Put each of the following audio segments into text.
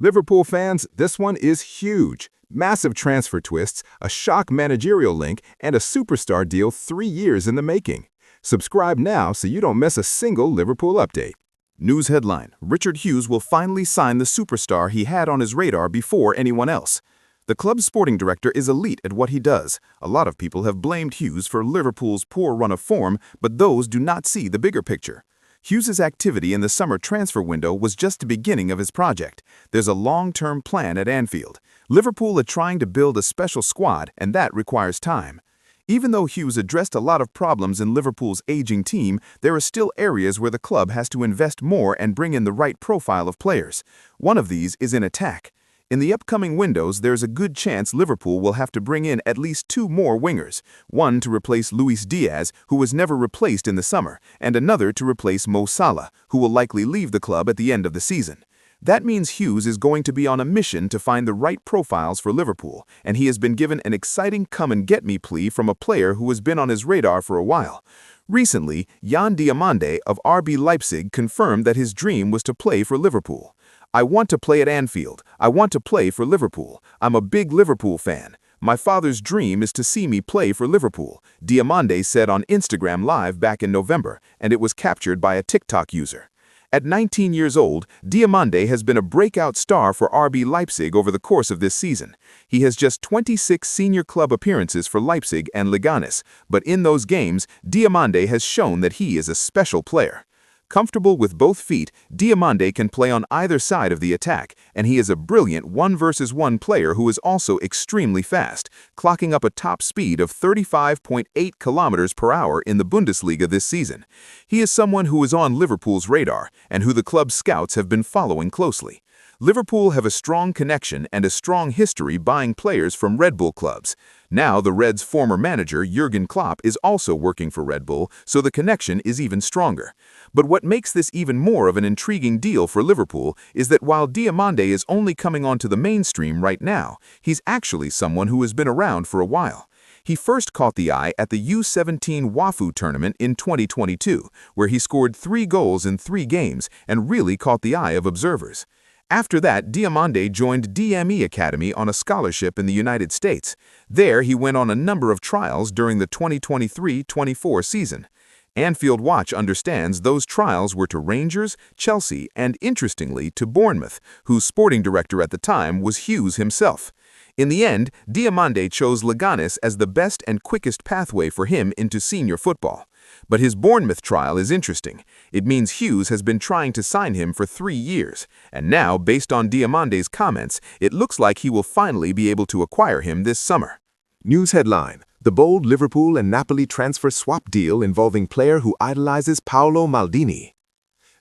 Liverpool fans, this one is huge. Massive transfer twists, a shock managerial link, and a superstar deal 3 years in the making. Subscribe now so you don't miss a single Liverpool update. News headline: Richard Hughes will finally sign the superstar he had on his radar before anyone else. The club's sporting director is elite at what he does. A lot of people have blamed Hughes for Liverpool's poor run of form, but those do not see the bigger picture. Hughes' activity in the summer transfer window was just the beginning of his project. There's a long-term plan at Anfield. Liverpool are trying to build a special squad, and that requires time. Even though Hughes addressed a lot of problems in Liverpool's aging team, there are still areas where the club has to invest more and bring in the right profile of players. One of these is in attack. In the upcoming windows, there's a good chance Liverpool will have to bring in at least 2 more wingers, one to replace Luis Diaz, who was never replaced in the summer, and another to replace Mo Salah, who will likely leave the club at the end of the season. That means Hughes is going to be on a mission to find the right profiles for Liverpool, and he has been given an exciting come-and-get-me plea from a player who has been on his radar for a while. Recently, Yann Diomande of RB Leipzig confirmed that his dream was to play for Liverpool. "I want to play at Anfield. I want to play for Liverpool. I'm a big Liverpool fan. My father's dream is to see me play for Liverpool," Diomande said on Instagram Live back in November, and it was captured by a TikTok user. At 19 years old, Diomande has been a breakout star for RB Leipzig over the course of this season. He has just 26 senior club appearances for Leipzig and Leganes, but in those games, Diomande has shown that he is a special player. Comfortable with both feet, Diomande can play on either side of the attack, and he is a brilliant 1-versus-1 player who is also extremely fast, clocking up a top speed of 35.8 kilometers per hour in the Bundesliga this season. He is someone who is on Liverpool's radar, and who the club's scouts have been following closely. Liverpool have a strong connection and a strong history buying players from Red Bull clubs. Now the Reds' former manager, Jurgen Klopp, is also working for Red Bull, so the connection is even stronger. But what makes this even more of an intriguing deal for Liverpool is that while Diomande is only coming onto the mainstream right now, he's actually someone who has been around for a while. He first caught the eye at the U17 WAFU tournament in 2022, where he scored 3 goals in 3 games and really caught the eye of observers. After that, Diomande joined DME Academy on a scholarship in the United States. There, he went on a number of trials during the 2023-24 season. Anfield Watch understands those trials were to Rangers, Chelsea, and interestingly, to Bournemouth, whose sporting director at the time was Hughes himself. In the end, Diomande chose Leganes as the best and quickest pathway for him into senior football. But his Bournemouth trial is interesting. It means Hughes has been trying to sign him for 3 years, and now, based on Diomande's comments, it looks like he will finally be able to acquire him this summer. News headline: The bold Liverpool and Napoli transfer swap deal involving player who idolizes Paolo Maldini.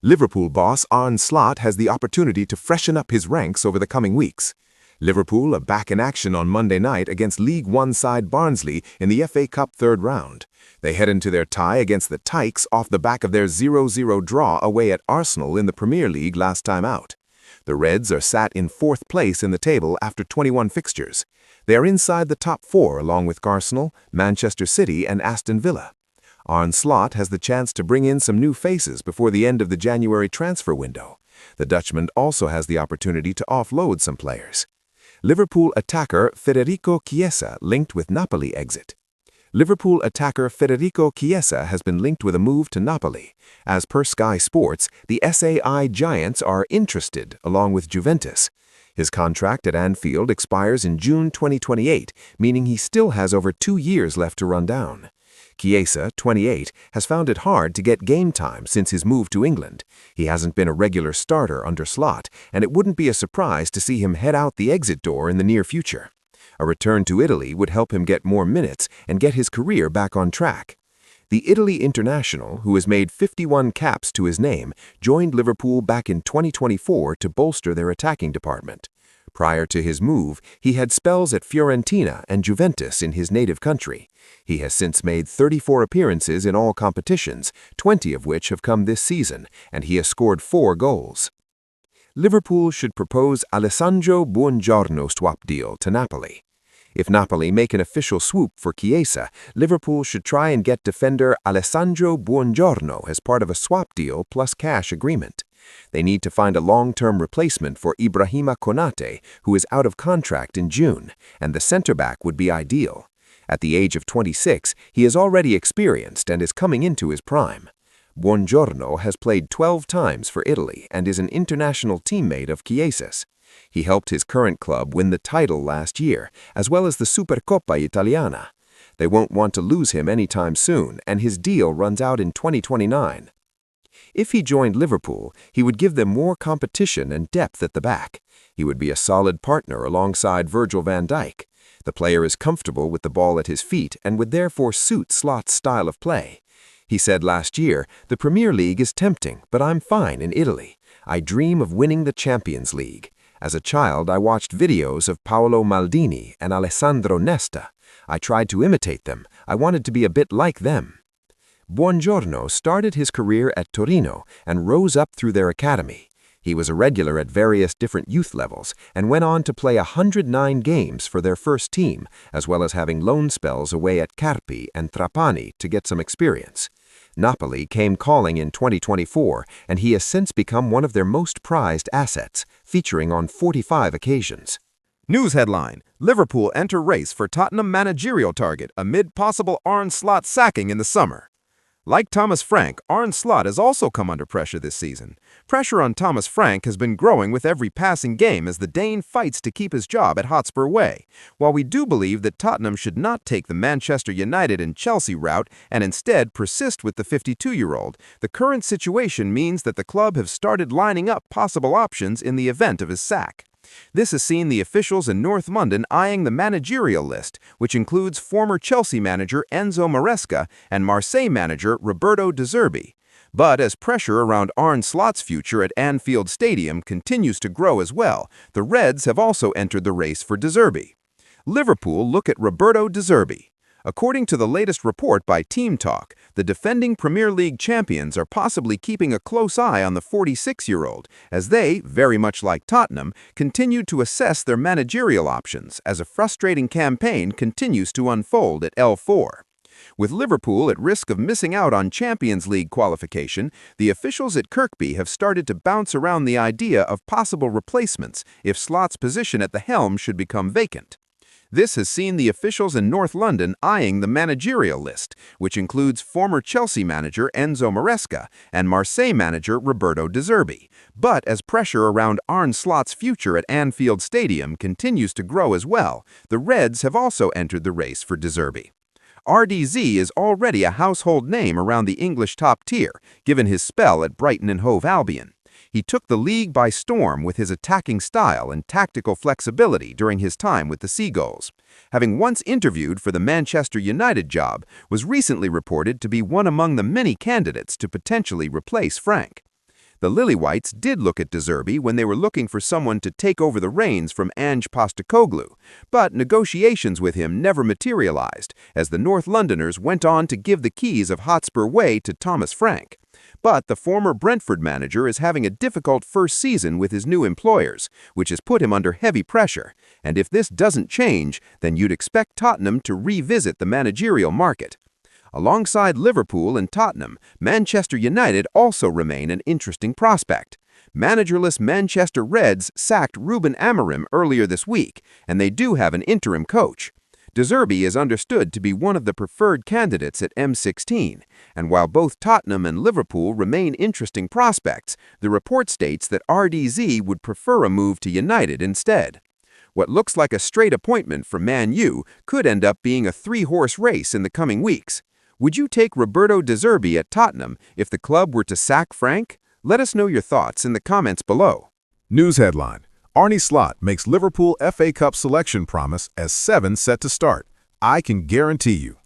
Liverpool boss Arne Slot has the opportunity to freshen up his ranks over the coming weeks. Liverpool are back in action on Monday night against League One side Barnsley in the FA Cup third round. They head into their tie against the Tykes off the back of their 0-0 draw away at Arsenal in the Premier League last time out. The Reds are sat in 4th place in the table after 21 fixtures. They are inside the top 4 along with Arsenal, Manchester City and Aston Villa. Arne Slot has the chance to bring in some new faces before the end of the January transfer window. The Dutchman also has the opportunity to offload some players. Liverpool attacker Federico Chiesa linked with Napoli exit. Liverpool attacker Federico Chiesa has been linked with a move to Napoli. As per Sky Sports, the SAI Giants are interested, along with Juventus. His contract at Anfield expires in June 2028, meaning he still has over 2 years left to run down. Chiesa, 28, has found it hard to get game time since his move to England. He hasn't been a regular starter under Slot, and it wouldn't be a surprise to see him head out the exit door in the near future. A return to Italy would help him get more minutes and get his career back on track. The Italy international, who has made 51 caps to his name, joined Liverpool back in 2024 to bolster their attacking department. Prior to his move, he had spells at Fiorentina and Juventus in his native country. He has since made 34 appearances in all competitions, 20 of which have come this season, and he has scored 4 goals. Liverpool should propose Alessandro Buongiorno swap deal to Napoli. If Napoli make an official swoop for Chiesa, Liverpool should try and get defender Alessandro Buongiorno as part of a swap deal plus cash agreement. They need to find a long-term replacement for Ibrahima Konate, who is out of contract in June, and the center-back would be ideal. At the age of 26, he is already experienced and is coming into his prime. Buongiorno has played 12 times for Italy and is an international teammate of Chiesa's. He helped his current club win the title last year, as well as the Supercoppa Italiana. They won't want to lose him anytime soon, and his deal runs out in 2029. If he joined Liverpool, he would give them more competition and depth at the back. He would be a solid partner alongside Virgil van Dijk. The player is comfortable with the ball at his feet and would therefore suit Slot's style of play. He said last year, "The Premier League is tempting, but I'm fine in Italy. I dream of winning the Champions League. As a child, I watched videos of Paolo Maldini and Alessandro Nesta. I tried to imitate them. I wanted to be a bit like them." Buongiorno started his career at Torino and rose up through their academy. He was a regular at various different youth levels and went on to play 109 games for their first team, as well as having loan spells away at Carpi and Trapani to get some experience. Napoli came calling in 2024, and he has since become one of their most prized assets, featuring on 45 occasions. News headline: Liverpool enter race for Tottenham managerial target amid possible Arne Slot sacking in the summer. Like Thomas Frank, Arne Slot has also come under pressure this season. Pressure on Thomas Frank has been growing with every passing game as the Dane fights to keep his job at Hotspur Way. While we do believe that Tottenham should not take the Manchester United and Chelsea route and instead persist with the 52-year-old, the current situation means that the club have started lining up possible options in the event of his sack. This has seen the officials in North London eyeing the managerial list, which includes former Chelsea manager Enzo Maresca and Marseille manager Roberto De Zerbi. But as pressure around Arne Slot's future at Anfield Stadium continues to grow as well, the Reds have also entered the race for De Zerbi. Liverpool look at Roberto De Zerbi. According to the latest report by Team Talk, the defending Premier League champions are possibly keeping a close eye on the 46-year-old, as they, very much like Tottenham, continue to assess their managerial options as a frustrating campaign continues to unfold at L4. With Liverpool at risk of missing out on Champions League qualification, the officials at Kirkby have started to bounce around the idea of possible replacements if Slot's position at the helm should become vacant. This has seen the officials in North London eyeing the managerial list, which includes former Chelsea manager Enzo Maresca and Marseille manager Roberto De Zerbi. But as pressure around Arne Slot's future at Anfield Stadium continues to grow as well, the Reds have also entered the race for De Zerbi. RDZ is already a household name around the English top tier, given his spell at Brighton and Hove Albion. He took the league by storm with his attacking style and tactical flexibility during his time with the Seagulls. Having once interviewed for the Manchester United job, was recently reported to be one among the many candidates to potentially replace Frank. The Lilywhites did look at De Zerbi when they were looking for someone to take over the reins from Ange Postecoglou, but negotiations with him never materialized, as the North Londoners went on to give the keys of Hotspur Way to Thomas Frank. But the former Brentford manager is having a difficult first season with his new employers, which has put him under heavy pressure, and if this doesn't change, then you'd expect Tottenham to revisit the managerial market. Alongside Liverpool and Tottenham, Manchester United also remain an interesting prospect. Managerless Manchester Reds sacked Ruben Amorim earlier this week, and they do have an interim coach. De Zerbi is understood to be one of the preferred candidates at M16, and while both Tottenham and Liverpool remain interesting prospects, the report states that RDZ would prefer a move to United instead. What looks like a straight appointment for Man U could end up being a three-horse race in the coming weeks. Would you take Roberto De Zerbi at Tottenham if the club were to sack Frank? Let us know your thoughts in the comments below. News headline: Arne Slot makes Liverpool FA Cup selection promise as 7 set to start. I can guarantee you.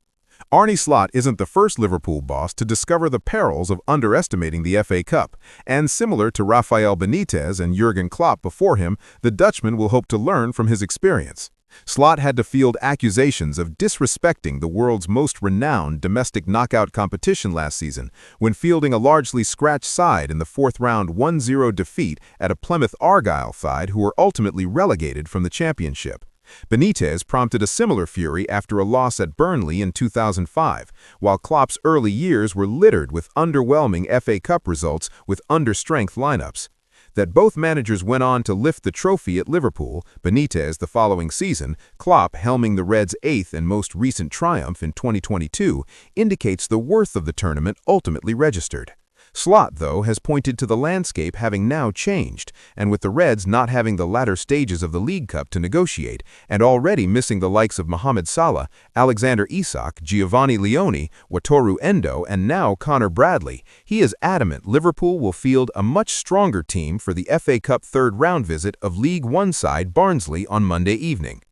Arne Slot isn't the first Liverpool boss to discover the perils of underestimating the FA Cup, and similar to Rafael Benitez and Jurgen Klopp before him, the Dutchman will hope to learn from his experience. Slot had to field accusations of disrespecting the world's most renowned domestic knockout competition last season when fielding a largely scratched side in the fourth-round 1-0 defeat at a Plymouth Argyle side who were ultimately relegated from the championship. Benitez prompted a similar fury after a loss at Burnley in 2005, while Klopp's early years were littered with underwhelming FA Cup results with understrength lineups. That both managers went on to lift the trophy at Liverpool, Benitez the following season, Klopp helming the Reds' 8th and most recent triumph in 2022, indicates the worth of the tournament ultimately registered. Slot, though, has pointed to the landscape having now changed, and with the Reds not having the latter stages of the League Cup to negotiate, and already missing the likes of Mohamed Salah, Alexander Isak, Giovanni Leone, Wataru Endo, and now Connor Bradley, he is adamant Liverpool will field a much stronger team for the FA Cup third-round visit of League One side Barnsley on Monday evening.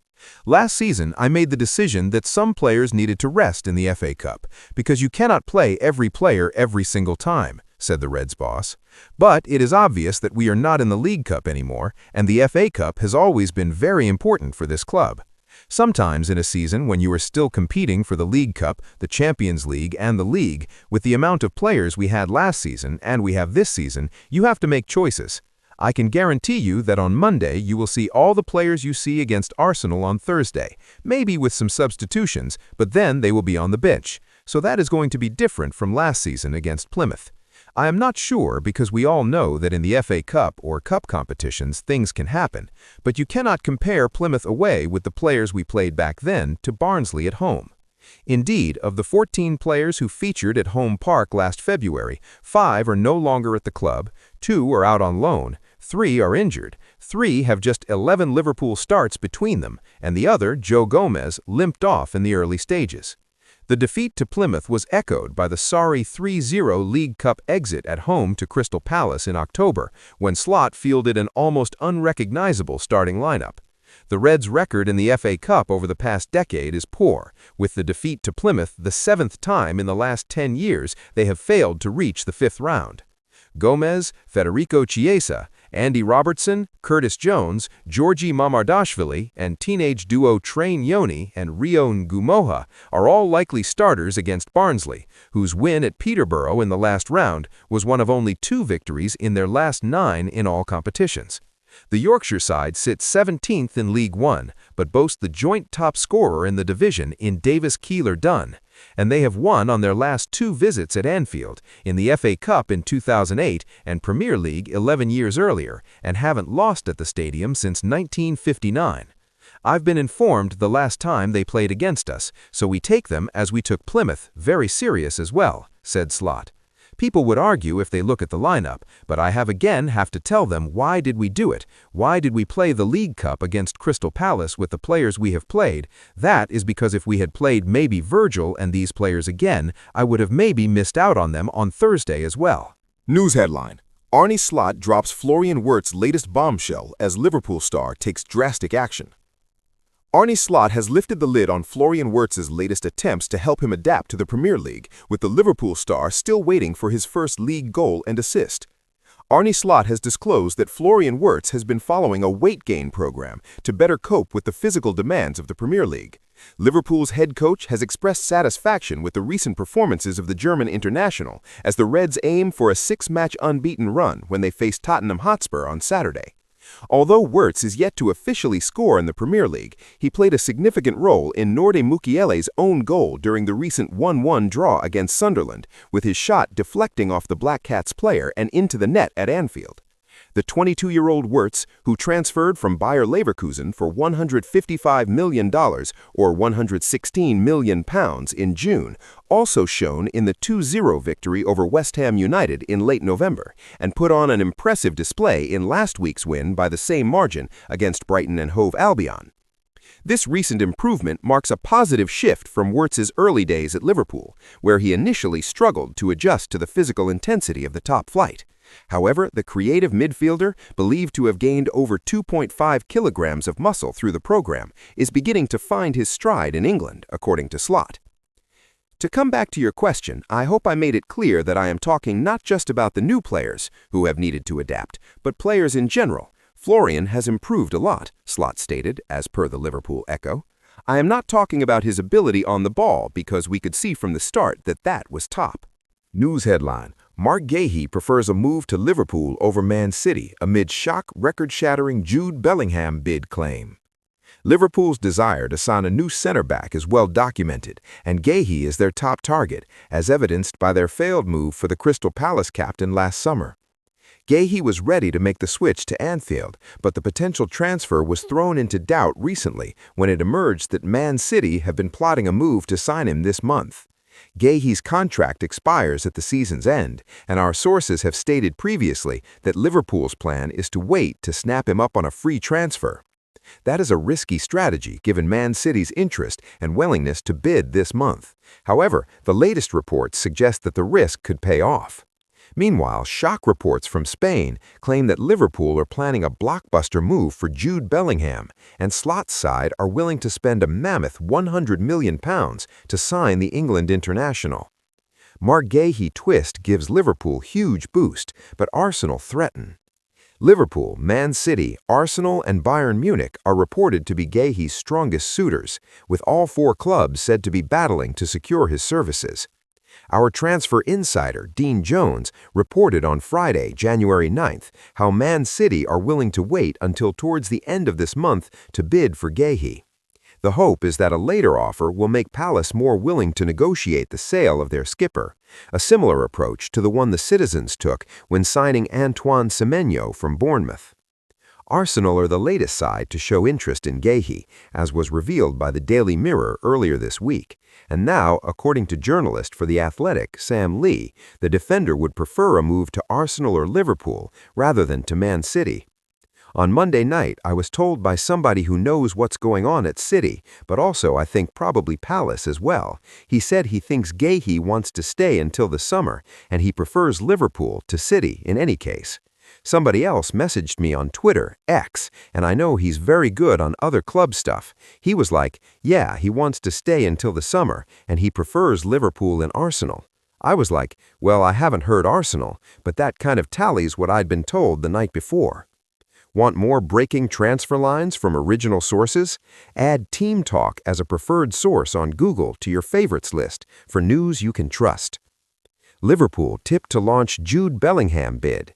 Last season, I made the decision that some players needed to rest in the FA Cup, because you cannot play every player every single time, said the Reds boss. But it is obvious that we are not in the League Cup anymore, and the FA Cup has always been very important for this club. Sometimes in a season when you are still competing for the League Cup, the Champions League, and the League, with the amount of players we had last season and we have this season, you have to make choices. I can guarantee you that on Monday you will see all the players you see against Arsenal on Thursday, maybe with some substitutions, but then they will be on the bench. So that is going to be different from last season against Plymouth. I am not sure because we all know that in the FA Cup or cup competitions things can happen, but you cannot compare Plymouth away with the players we played back then to Barnsley at home. Indeed, of the 14 players who featured at Home Park last February, 5 are no longer at the club, 2 are out on loan, 3 are injured, 3 have just 11 Liverpool starts between them, and the other, Joe Gomez, limped off in the early stages. The defeat to Plymouth was echoed by the sorry 3-0 League Cup exit at home to Crystal Palace in October, when Slot fielded an almost unrecognizable starting lineup. The Reds' record in the FA Cup over the past decade is poor, with the defeat to Plymouth the 7th time in the last 10 years they have failed to reach the 5th round. Gomez, Federico Chiesa, Andy Robertson, Curtis Jones, Georgi Mamardashvili, and teenage duo Train Yoni and Rio Ngumoha are all likely starters against Barnsley, whose win at Peterborough in the last round was one of only 2 victories in their last 9 in all competitions. The Yorkshire side sits 17th in League One, but boasts the joint top scorer in the division in Davis Keeler-Dunn, and they have won on their last 2 visits at Anfield, in the FA Cup in 2008 and Premier League 11 years earlier, and haven't lost at the stadium since 1959. I've been informed the last time they played against us, so we take them, as we took Plymouth, very serious as well, said Slot. People would argue if they look at the lineup, but I have to tell them why did we do it? Why did we play the League Cup against Crystal Palace with the players we have played? That is because if we had played maybe Virgil and these players again, I would have maybe missed out on them on Thursday as well. News headline: Arne Slot drops Florian Wirtz's latest bombshell as Liverpool star takes drastic action. Arne Slot has lifted the lid on Florian Wirtz's latest attempts to help him adapt to the Premier League, with the Liverpool star still waiting for his first league goal and assist. Arne Slot has disclosed that Florian Wirtz has been following a weight gain program to better cope with the physical demands of the Premier League. Liverpool's head coach has expressed satisfaction with the recent performances of the German international as the Reds aim for a 6-match unbeaten run when they face Tottenham Hotspur on Saturday. Although Wirtz is yet to officially score in the Premier League, he played a significant role in Norde Mukiele's own goal during the recent 1-1 draw against Sunderland, with his shot deflecting off the Black Cats player and into the net at Anfield. The 22-year-old Wirtz, who transferred from Bayer Leverkusen for $155 million or £116 million in June, also shone in the 2-0 victory over West Ham United in late November, and put on an impressive display in last week's win by the same margin against Brighton and Hove Albion. This recent improvement marks a positive shift from Wirtz's early days at Liverpool, where he initially struggled to adjust to the physical intensity of the top flight. However, the creative midfielder, believed to have gained over 2.5 kilograms of muscle through the program, is beginning to find his stride in England, according to Slot. To come back to your question, I hope I made it clear that I am talking not just about the new players who have needed to adapt, but players in general. Florian has improved a lot, Slot stated, as per the Liverpool Echo. I am not talking about his ability on the ball because we could see from the start that was top. News headline: Marc Guehi prefers a move to Liverpool over Man City amid shock record-shattering Jude Bellingham bid claim. Liverpool's desire to sign a new center-back is well documented, and Guehi is their top target, as evidenced by their failed move for the Crystal Palace captain last summer. Guehi was ready to make the switch to Anfield, but the potential transfer was thrown into doubt recently when it emerged that Man City have been plotting a move to sign him this month. Guehi's contract expires at the season's end, and our sources have stated previously that Liverpool's plan is to wait to snap him up on a free transfer. That is a risky strategy given Man City's interest and willingness to bid this month. However, the latest reports suggest that the risk could pay off. Meanwhile, shock reports from Spain claim that Liverpool are planning a blockbuster move for Jude Bellingham, and Slot's side are willing to spend a mammoth £100 million to sign the England international. Marc Guehi twist gives Liverpool huge boost, but Arsenal threaten. Liverpool, Man City, Arsenal, and Bayern Munich are reported to be Guehi's strongest suitors, with all four clubs said to be battling to secure his services. Our transfer insider, Dean Jones, reported on Friday, January 9th, how Man City are willing to wait until towards the end of this month to bid for Guehi. The hope is that a later offer will make Palace more willing to negotiate the sale of their skipper, a similar approach to the one the Citizens took when signing Antoine Semenyo from Bournemouth. Arsenal are the latest side to show interest in Guehi, as was revealed by the Daily Mirror earlier this week. And now, according to journalist for The Athletic, Sam Lee, the defender would prefer a move to Arsenal or Liverpool rather than to Man City. On Monday night, I was told by somebody who knows what's going on at City, but also I think probably Palace as well. He said he thinks Guehi wants to stay until the summer, and he prefers Liverpool to City in any case. Somebody else messaged me on Twitter, X, and I know he's very good on other club stuff. He was like, yeah, he wants to stay until the summer, and he prefers Liverpool and Arsenal. I was like, well, I haven't heard Arsenal, but that kind of tallies what I'd been told the night before. Want more breaking transfer lines from original sources? Add Team Talk as a preferred source on Google to your favorites list for news you can trust. Liverpool tipped to launch Jude Bellingham bid.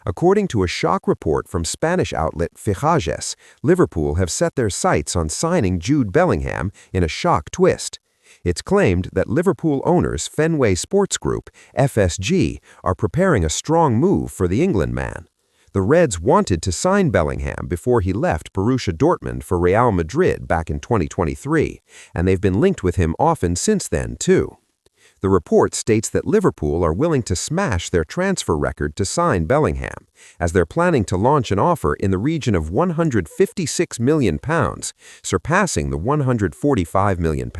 According to a shock report from Spanish outlet Hughes, Liverpool have set their sights on signing Jude Bellingham in a shock twist. It's claimed that Liverpool owners Fenway Sports Group, FSG, are preparing a strong move for the England man. The Reds wanted to sign Bellingham before he left Borussia Dortmund for Real Madrid back in 2023, and they've been linked with him often since then, too. The report states that Liverpool are willing to smash their transfer record to sign Bellingham, as they're planning to launch an offer in the region of £156 million, surpassing the £145 million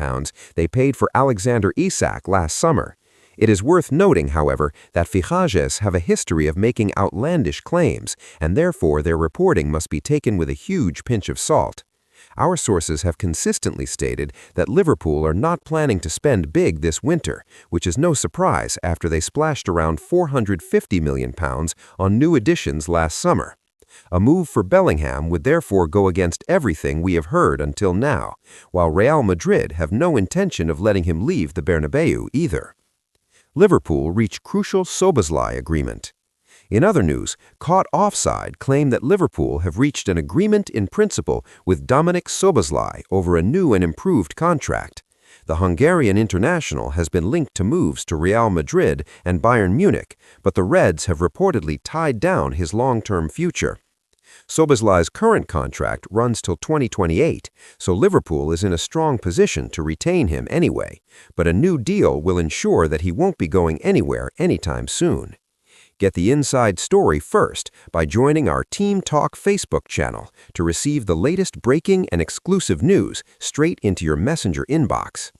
they paid for Alexander Isak last summer. It is worth noting, however, that Hughes have a history of making outlandish claims, and therefore their reporting must be taken with a huge pinch of salt. Our sources have consistently stated that Liverpool are not planning to spend big this winter, which is no surprise after they splashed around £450 million on new additions last summer. A move for Bellingham would therefore go against everything we have heard until now, while Real Madrid have no intention of letting him leave the Bernabeu either. Liverpool reached crucial Szoboszlai agreement. In other news, Caught Offside claim that Liverpool have reached an agreement in principle with Dominik Szoboszlai over a new and improved contract. The Hungarian international has been linked to moves to Real Madrid and Bayern Munich, but the Reds have reportedly tied down his long-term future. Szoboszlai's current contract runs till 2028, so Liverpool is in a strong position to retain him anyway, but a new deal will ensure that he won't be going anywhere anytime soon. Get the inside story first by joining our Team Talk Facebook channel to receive the latest breaking and exclusive news straight into your Messenger inbox.